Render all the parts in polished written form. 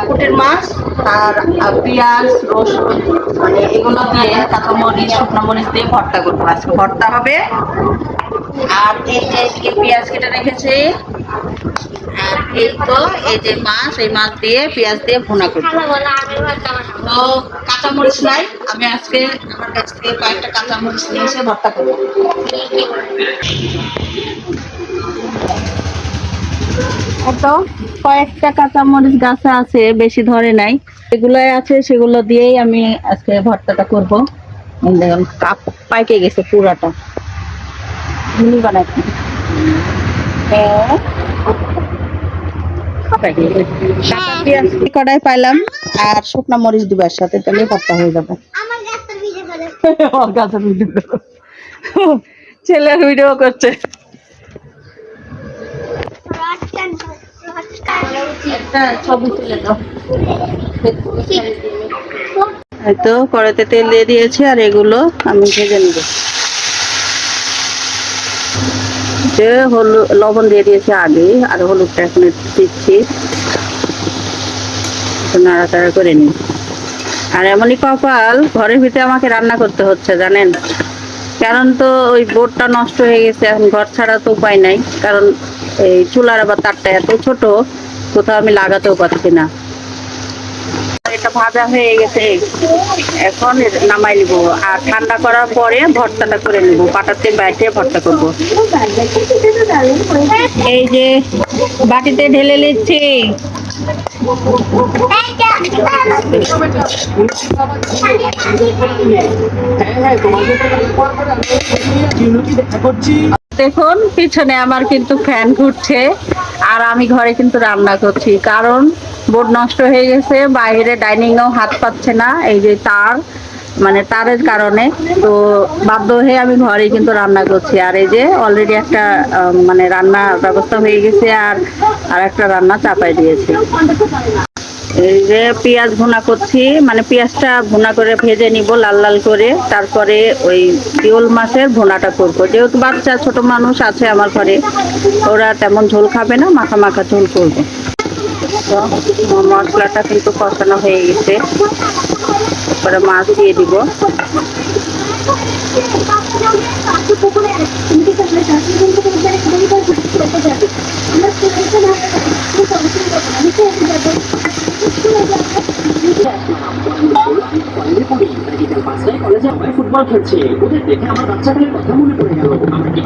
পুঁটির মাছ আর পেঁয়াজ রসুন মানে এগুলো দিয়ে কাঁচামরিচ শুকনো মরিচ দিয়ে ভর্তা করবো। আজকে ভর্তা হবে। আর এই যে এদিকে পেঁয়াজ কেটে রেখেছি, আর এই তো এই যে মাছ, এই মাছ দিয়ে পেঁয়াজ দিয়ে ভুনা করবো। তো কাঁচামরিচ নাই, আমি আজকে আমার কাছ থেকে কয়েকটা কাঁচামরিচ নিয়ে এসে ভর্তা করবো। তো কয়েকটা কাঁচামরিচ গাছে আছে, বেশি ধরে নাই, এগুলাই আছে, সেগুলো দিয়েই আমি আজকে ভর্তাটা করবো। দেখুন কাপ পাইকে গেছে পুরাটা, বানাচ্ছি। কড়াই পাইলাম আর শুকনা মরিচ দিবার সাথে, তাহলে ভর্তা হয়ে যাবে। ছেলের ভিডিও করছে। হয়তো কড়াইতে তেল দিয়ে দিয়েছি, আর এগুলো আমি ভেজে নিব। যে হলুদ লবণ দিয়ে দিয়েছি আগে, আর হলুদটা এখন দিচ্ছি, নাড়াচাড়া করে নিই। আর এমনই কপাল, ঘরের ভিতরে আমাকে রান্না করতে হচ্ছে জানেন, কারণ তো ওই বোর্ডটা নষ্ট হয়ে গেছে। এখন ঘর ছাড়া তো উপায় নাই, কারণ এই চুলার আবার তারটা এত ছোট, কোথাও আমি লাগাতেও পারছি না। এটা ভাজা হয়ে গেছে, এখন নামাই নিব, আর ঠান্ডা করার পরে ভর্তাটা করে নিব, পাটাতে বাইটে ভর্তা করব। এই যে বাটিতে ঢেলে নিচ্ছি। দেখুন পিছনে আমার কিন্তু ফ্যান ঘুরছে, আর আমি ঘরে কিন্তু রান্না করছি, কারণ বোর্ড নষ্ট হয়ে গেছে, বাইরে ডাইনিংয়েও হাত পাচ্ছে না, এই যে তার মানে তারের কারণে। তো বাধ্য হয়ে আমি ঘরে কিন্তু রান্না করছি। আর এই যে অলরেডি একটা মানে রান্নার ব্যবস্থা হয়ে গেছে, আর একটা রান্না চাপাই দিয়েছি। এই যে পেঁয়াজ ভুনা করছি, মানে পেঁয়াজটা ভুনা করে ভেজে নিব লাল লাল করে, তারপরে ওই শিওল মাছের ভুনাটা করবো। যেহেতু বাচ্চা ছোট মানুষ আছে আমার ঘরে, ওরা তেমন ঝোল খাবে না, মাখা মাখা ঝোল করবো। তো মশলাটা কিন্তু কষানো হয়ে গেছে, তারপরে মাছ দিয়ে দিব।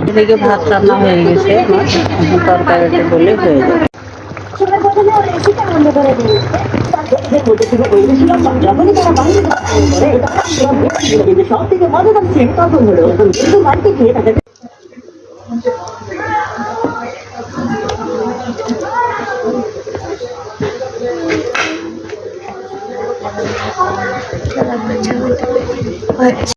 এদিকে ভাত রান্না হয়ে গেছে, তরকারিতে বলে হয়ে যাবে। সব থেকে মজাদার সিন তখন হলো বাড়িতে খেয়ে তাদের